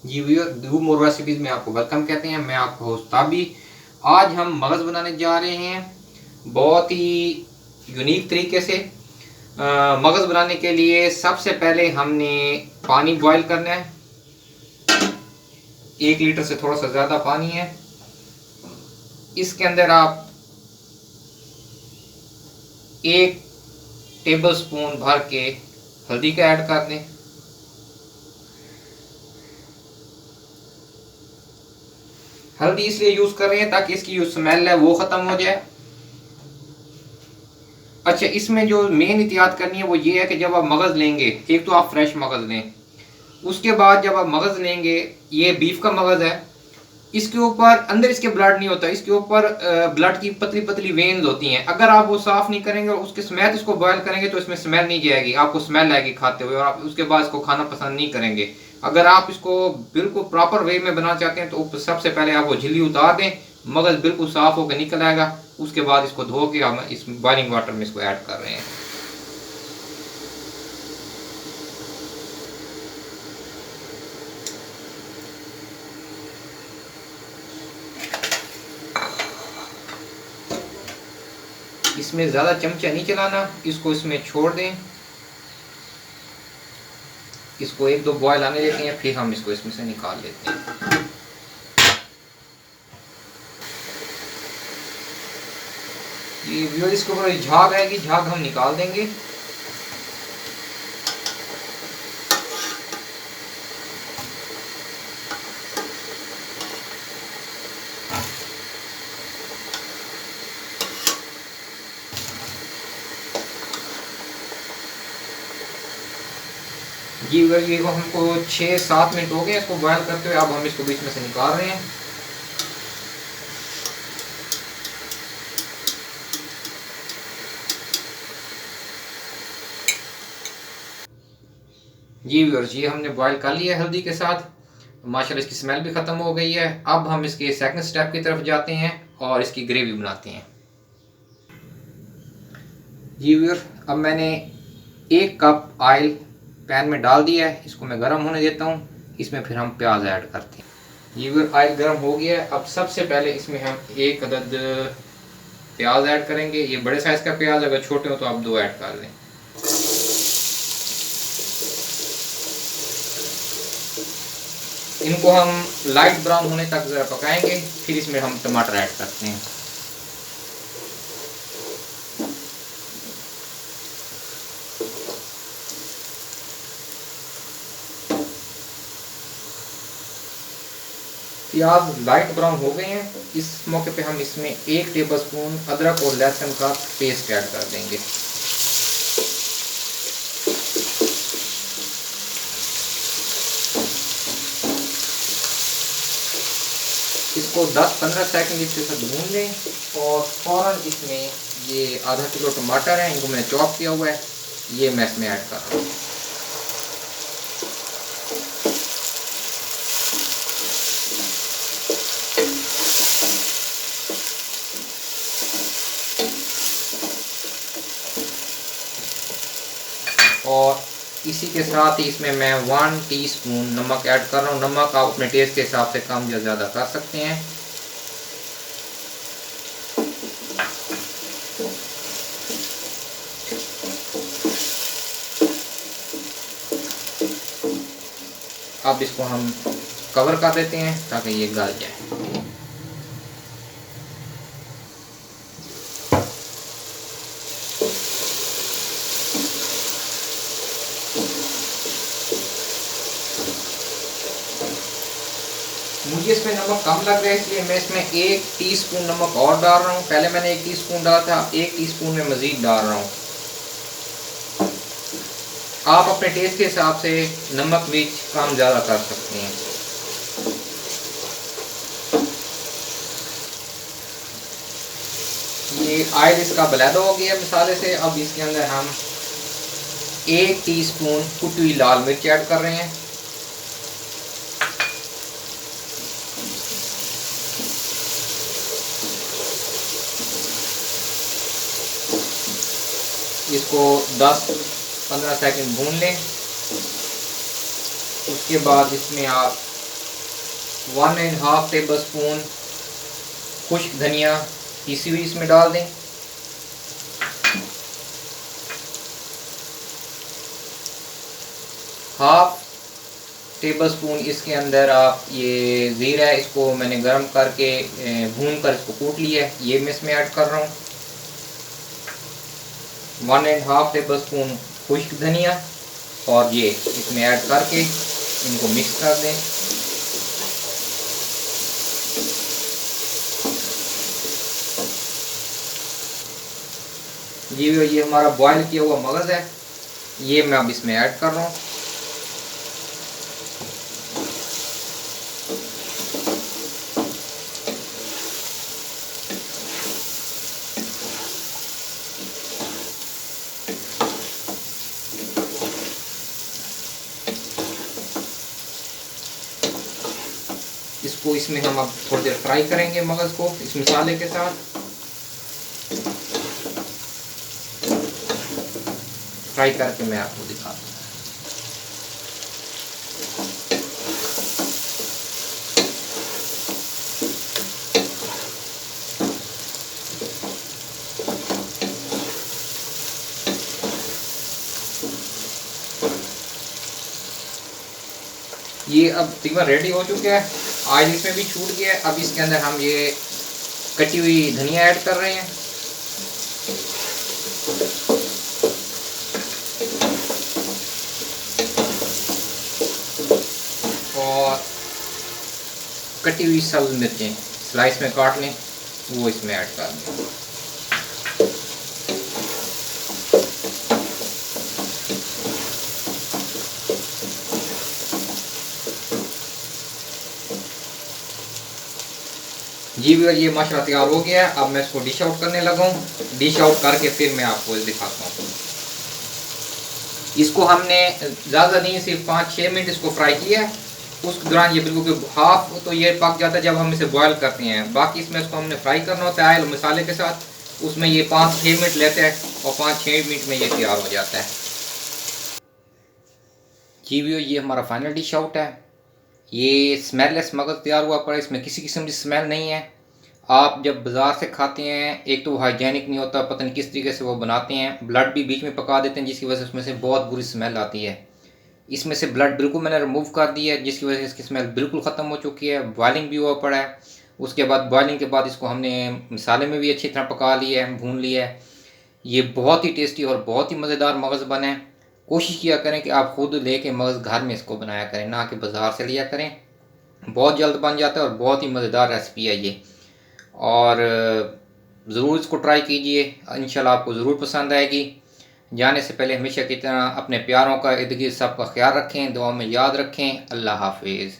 Ji viewer, do more recipes में आपको welcome कहते हैं। मैं आपका होस्ट ताबी। आज हम मगज़ बनाने जा रहे हैं बहुत ही यूनिक तरीके से। मगज़ बनाने के लिए सबसे पहले हमने पानी बॉईल करना है। 1 लीटर से थोड़ा सा ज़्यादा पानी है। इसके अंदर आप 1 टेबल स्पून भर के हल्दी का ऐड कर दें। हल्दी इसलिए यूज़ कर रहे हैं ताकि इसकी जो स्मेल है वो ख़त्म हो जाए। अच्छा, इसमें जो मेन एहतियात करनी है वो ये है कि जब आप मगज़ लेंगे, एक तो आप फ्रेश मगज़ लें। उसके बाद जब आप मगज़ लेंगे, ये बीफ का मगज़ है, इसके ऊपर अंदर इसके ब्लड नहीं होता, इसके ऊपर ब्लड की पतली पतली वेन्स होती हैं। अगर आप वो साफ़ नहीं करेंगे और उसके समेत इसको बॉयल करेंगे तो इसमें स्मेल नहीं जाएगी, आपको स्मेल आएगी खाते हुए और आप उसके बाद इसको खाना पसंद नहीं करेंगे। अगर आप इसको बिल्कुल प्रॉपर वे में बनाना चाहते हैं तो सबसे पहले आप वो झिल्ली उतार दें, मगज़ बिल्कुल साफ़ होकर निकल आएगा। उसके बाद इसको धो के हम इस बॉइलिंग वाटर में इसको ऐड कर रहे हैं। इसमें ज़्यादा चमचा नहीं चलाना, इसको इसमें छोड़ दें। इसको 1-2 बॉयल आने देते हैं, फिर हम इसको इसमें से निकाल लेते हैं। ये इसके ऊपर झाग आएगी, झाग हम निकाल देंगे। जी ये को हमको 6-7 मिनट हो गए इसको बॉयल करते हुए। अब हम इसको बीच में से निकाल रहे हैं। जी व्यूअर्स, ये हमने बॉयल कर लिया है हल्दी के साथ। माशाल्लाह इसकी स्मेल भी ख़त्म हो गई है। अब हम इसके सेकंड स्टेप की तरफ जाते हैं और इसकी ग्रेवी बनाते हैं। जी व्यूअर, अब मैंने 1 कप ऑयल पैन में डाल दिया है, इसको मैं गर्म होने देता हूँ। इसमें फिर हम प्याज ऐड करते हैं। जी व्यूअर, ऑयल गर्म हो गया है। अब सबसे पहले इसमें हम 1 अदद प्याज ऐड करेंगे। ये बड़े साइज़ का प्याज, अगर छोटे हो तो आप 2 ऐड कर लें। इनको हम लाइट ब्राउन होने तक ज़रा पकाएंगे, फिर इसमें हम टमाटर ऐड करते हैं। प्याज लाइट ब्राउन हो गए हैं। इस मौके पे हम इसमें 1 टेबलस्पून अदरक और लहसुन का पेस्ट ऐड कर देंगे। इसको 10-15 सेकंड इसके साथ भून लें और फ़ौरन इसमें ये आधा किलो टमाटर है, इनको मैंने चॉप किया हुआ है, ये मैं इसमें ऐड कर रहा हूँ। और इसी के साथ ही इसमें मैं 1 टीस्पून नमक ऐड कर रहा हूँ। नमक आप अपने टेस्ट के हिसाब से कम या ज़्यादा कर सकते हैं। अब इसको हम कवर कर देते हैं ताकि ये गल जाए। मुझे इसमें नमक कम लग रहा है, इसलिए मैं इसमें 1 टीस्पून नमक और डाल रहा हूँ। पहले मैंने 1 टीस्पून डाला था, 1 टीस्पून में मज़ीद डाल रहा हूँ। आप अपने टेस्ट के हिसाब से नमक मिर्च कम ज़्यादा कर सकते हैं। ये ऑयल इसका बलैदा हो गया मसाले से। अब इसके अंदर हम 1 टीस्पून कुटी हुई लाल मिर्च ऐड कर रहे हैं। इसको 10-15 सेकंड भून लें। उसके बाद इसमें आप 1.5 टेबल स्पून खुश्क धनिया पीसी हुई इसमें डाल दें। हाफ टेबल स्पून इसके अंदर आप ये ज़ीरा है, इसको मैंने गर्म करके भून कर इसको कूट लिया है, ये मैं इसमें ऐड कर रहा हूँ। 1.5 टेबल स्पून खुश्क धनिया और ये इसमें ऐड करके इनको मिक्स कर दें। ये हमारा बॉयल किया हुआ मगज़ है, ये मैं अब इसमें ऐड कर रहा हूँ। इसको इसमें हम अब थोड़ी देर फ्राई करेंगे मगज़ को इस मसाले के साथ। फ्राई करके मैं आपको दिखाता हूँ। ये अब तकरीबन रेडी हो चुके हैं, ऑयल इसमें भी छूट गया है। अब इसके अंदर हम ये कटी हुई धनिया ऐड कर रहे हैं। और कटी हुई सब्ज़ मिर्चें स्लाइस में काट लें, वो इसमें ऐड कर दें। जी भी ये माशाल्लाह तैयार हो गया है। अब मैं इसको डिश आउट करने लगा हूँ। डिश आउट करके फिर मैं आपको दिखाता हूँ। इसको हमने ज़्यादा नहीं, सिर्फ 5-6 मिनट इसको फ्राई किया है। उस दौरान ये बिल्कुल हाफ तो ये पक जाता है जब हम इसे बॉयल करते हैं। बाकी इसमें इसको हमने फ्राई करना होता है मसाले के साथ, उसमें ये 5-6 मिनट लेते हैं और 5-6 मिनट में ये तैयार हो जाता है। जी भी ये हमारा फाइनल डिश आउट है। ये स्मेललेस मगज़ तैयार हुआ पड़ा, इसमें किसी किस्म की स्मेल नहीं है। आप जब बाज़ार से खाते हैं, एक तो वो हाइजीनिक नहीं होता, पता नहीं किस तरीके से वो बनाते हैं, ब्लड भी बीच में पका देते हैं जिसकी वजह से उसमें से बहुत बुरी स्मेल आती है। इसमें से ब्लड बिल्कुल मैंने रिमूव कर दिया है जिसकी वजह से इसकी स्मेल बिल्कुल ख़त्म हो चुकी है। बॉयलिंग भी हुआ पड़ा है। उसके बाद बॉयलिंग के बाद इसको हमने मसाले में भी अच्छी तरह पका लिया है, भून लिया है। ये बहुत ही टेस्टी और बहुत ही मज़ेदार मगज़ बने। कोशिश किया करें कि आप खुद लेके मगज़ घर में इसको बनाया करें, ना कि बाज़ार से लिया करें। बहुत जल्द बन जाता है और बहुत ही मज़ेदार रेसिपी है ये। और ज़रूर इसको ट्राई कीजिए, इंशाल्लाह आपको ज़रूर पसंद आएगी। जाने से पहले हमेशा की तरह अपने प्यारों का इर्द गिर्द सबका ख्याल रखें, दुआ में याद रखें। अल्लाह हाफिज़।